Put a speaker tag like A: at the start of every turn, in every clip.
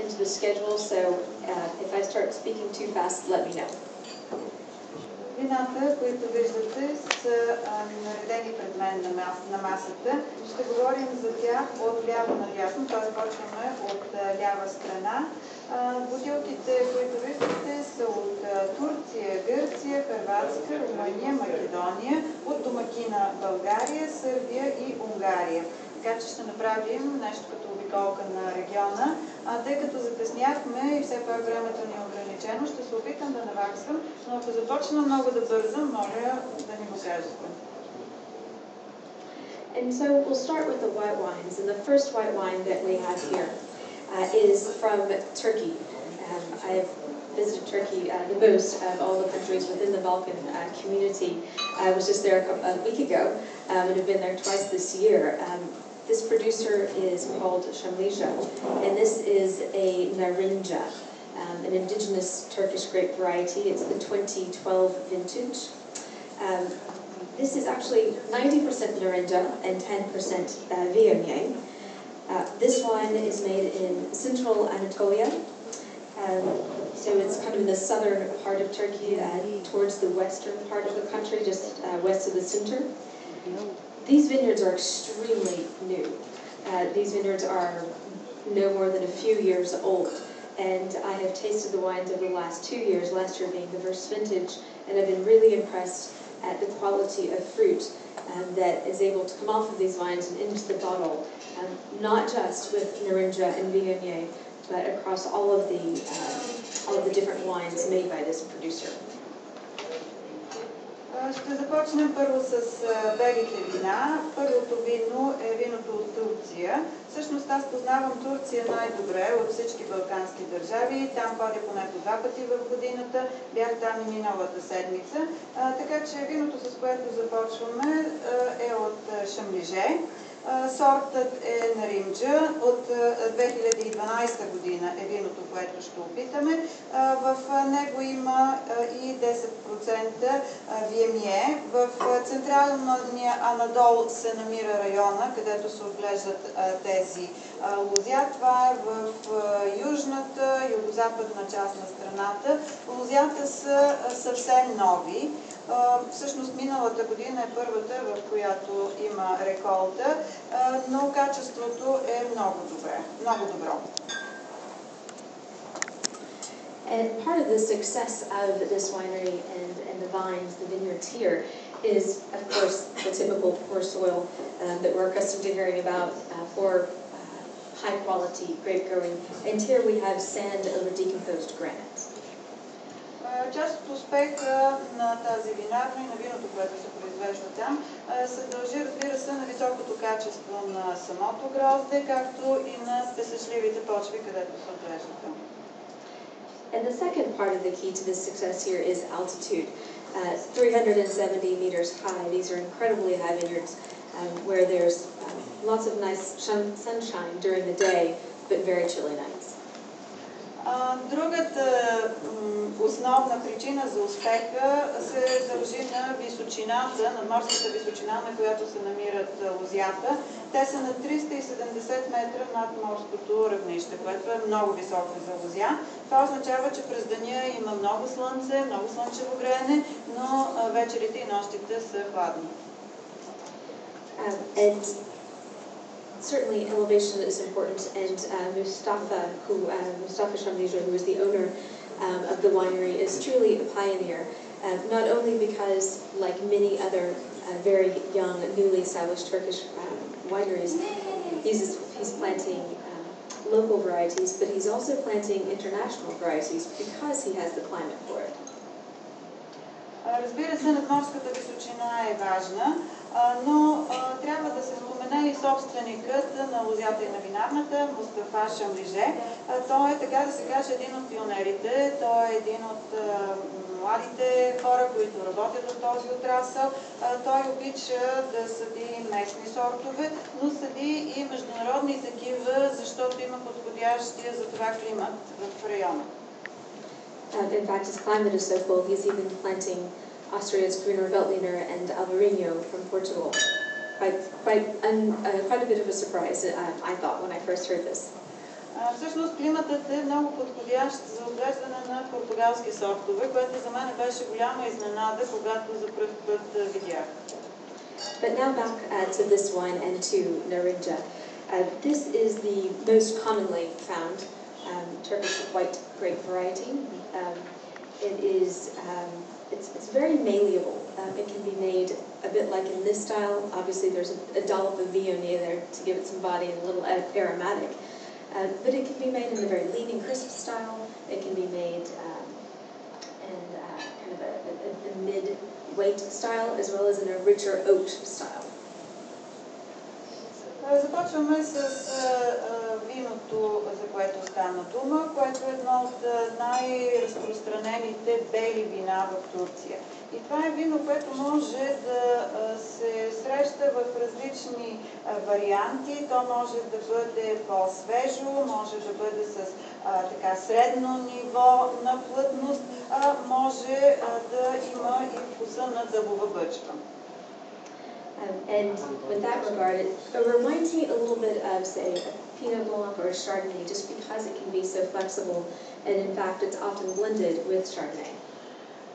A: into the schedule, so if I start speaking too fast, let me know.
B: Вината, които виждате, са наредени пред мен на масата. Ще говорим за тях от ляво надясно, т.е. почваме от лява страна. Бутилките, които виждате, са от Турция, Гърция, Хърватска, Румъния, Македония, от домакина България, Сърбия и Унгария. Така че ще направим нещо като обиколка на региона. Тъй като закъсняхме и все пак времето ни е ограничено, ще се опитам да наваксвам, но ако започна много да бързам, моля да ни го кажете.
A: And so we'll start with the white wines, and the first white wine that we have here is from Turkey. I've visited Turkey the most of all the countries within the Balkan community. I was just there a week ago and have been there twice this year. This producer is called Shamlija, and this is a Narinja, an indigenous Turkish grape variety. It's the 2012 vintage. This is actually 90% Narinja and 10% Viognier. This wine is made in central Anatolia. So it's kind of in the southern part of Turkey, towards the western part of the country, just west of the center. These vineyards are extremely new. These vineyards are no more than a few years old, and I have tasted the wines over the last 2 years, last year being the first vintage, and I've been really impressed at the quality of fruit that is able to come off of these vines and into the bottle, not just with Narinja and Viognier, but across all of the different wines made by this producer.
B: Ще започнем първо с белите вина. Първото вино е виното от Турция. Всъщност аз познавам Турция най-добре от всички балкански държави. Там ходя поне по 2 пъти в годината. Бях там и миналата седмица. Така че виното, с което започваме, е от Шамлиже. Сортът е Наринджа. От 2012 година е виното, което ще опитаме. В него има и 10% Виемие. В централния Анадол се намира района, където се отглеждат тези лозя. Това е в южната, югозападна част на страната. Лозята са съвсем нови. Всъщност миналата година е първата, в която има реколта, но качеството е много добро.
A: And part of the success of this winery and the vines, the vineyards here, is of course the typical poor soil that we're accustomed to hearing about for high quality grape growing. And here we have sand over decomposed granite.
B: Част от успеха на тази винарна и на виното, което се произвежда там, се дължи, разбира се, на високото качество на самото грозде, както и на спесъчливите почви, където се отглежда там.
A: And the second part of the key to this success here is altitude. 370 meters high. These are incredibly high vineyards where there's lots of nice sunshine during the day, but very chilly nights.
B: Другата основна причина за успеха се дължи на височината, на морската височина, на която се намират лозята. Те са на 370 метра над морското равнище, което е много високо за лозя. Това означава, че през деня има много слънце, много слънчево греене, но вечерите и нощите са хладни.
A: Certainly elevation is important, and Mustafa Shamlija, who is the owner of the winery, is truly a pioneer, not only because, like many other very young, newly established Turkish wineries, he's planting local varieties, but he's also planting international varieties because he has the climate for it.
B: Разбира се, надморската височина е важна, но трябва да се спомене и собственикът на лозята и на винарната, Мустафа Шамлиже. Той е, така да се каже, един от пионерите, той е един от младите хора, които работят в този отрасъл. Той обича да съди местни сортове, но съди и международни такива, защото има подходящия за това климат в района.
A: In fact, his climate is so cold, he's even planting Austria's Grüner Veltliner and Alvarinho from Portugal. Quite a bit of a surprise, I thought, when I first heard this.
B: Всъщност климатът е много подходящ за отглеждане на португалски сортове, което за мен беше голяма изненада, когато за пръв път видях.
A: But now back to this wine and to Narinja. This is the most commonly found Turkish white grape variety. It is it's very malleable. It can be made a bit like in this style. Obviously, there's a dollop of Viognier there to give it some body and a little aromatic. But it can be made in a very lean and crisp style. It can be made in kind of a mid-weight style, as well as in a richer oat style.
B: Започваме с виното, за което стана дума, което е едно от най-разпространените бели вина в Турция. И това е вино, което може да се среща в различни варианти. То може да бъде по-свежо, може да бъде с така средно ниво на плътност, може да има и вкуса на дъбова бъчва.
A: And with that regard, it reminds me a little bit of, say, a Pinot Blanc or a Chardonnay, just because it can be so flexible, and in fact, it's often blended with Chardonnay.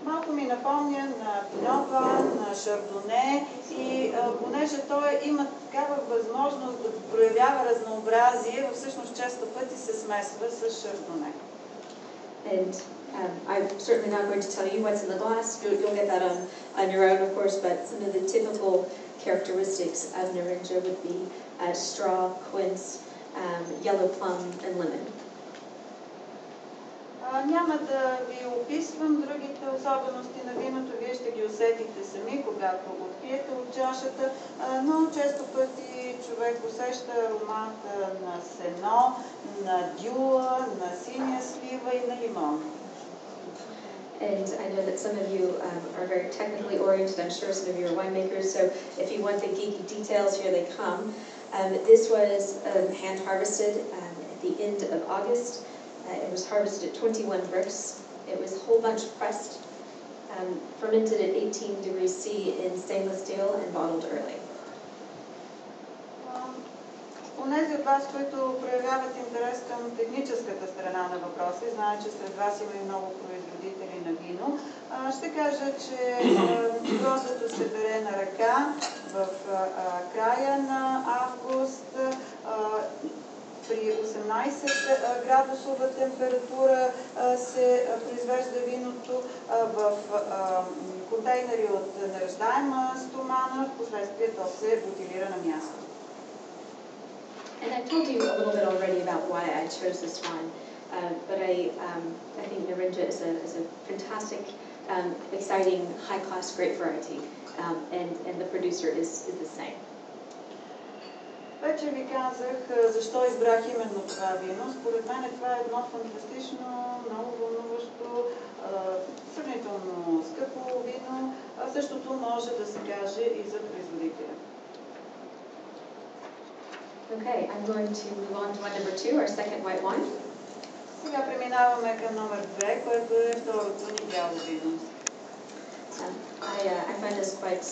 B: Малко ми напомня на Pinot Blanc, на Chardonnay и понеже той има такава възможност да проявява разнообразие, всъщност често пъти се смесва с Chardonnay.
A: And I'm certainly not going to tell you what's in the glass. You'll get that on your own, of course, but some of the typical characteristics of Narinja would be straw, quince, yellow plum, and lemon.
B: Няма да ви описвам другите особености на виното, вие ще ги усетите сами, когато го отпиете от чашата, но често пъти човек усеща аромата на сено, на дюла, на синя слива и на лимон.
A: And I know that some of you are very technically oriented. I'm sure some of you are winemakers, so if you want the geeky details, here they come. This was hand harvested at the end of August. It was harvested at 21 bricks. It was whole bunch pressed, fermented at 18 degrees C in stainless steel and bottled early.
B: Онези от вас, които проявяват интерес към техническата страна на въпроса и знаят, че сред вас има и много производители на вино, ще кажа, че гроздето се бере на ръка в края на август при 18 градусова температура се произвежда виното в контейнери от нареждаема стомана, впоследствие то се бутилира на място.
A: And I told you a little bit already about why I chose this wine, but I think Narinja is a fantastic, exciting, high-class grape variety, and the producer is the same.
B: Вече ви казах защо избрах именно това вино. Според мен това е едно фантастично, много вълнуващо, сравнително скъпо вино, а същото може да се каже и за производителя.
A: Okay, I'm going to move on to wine number 2, our second white wine.
B: Сега преминаваме към номер 2, което е второто ни бяло вино.
A: I find this quite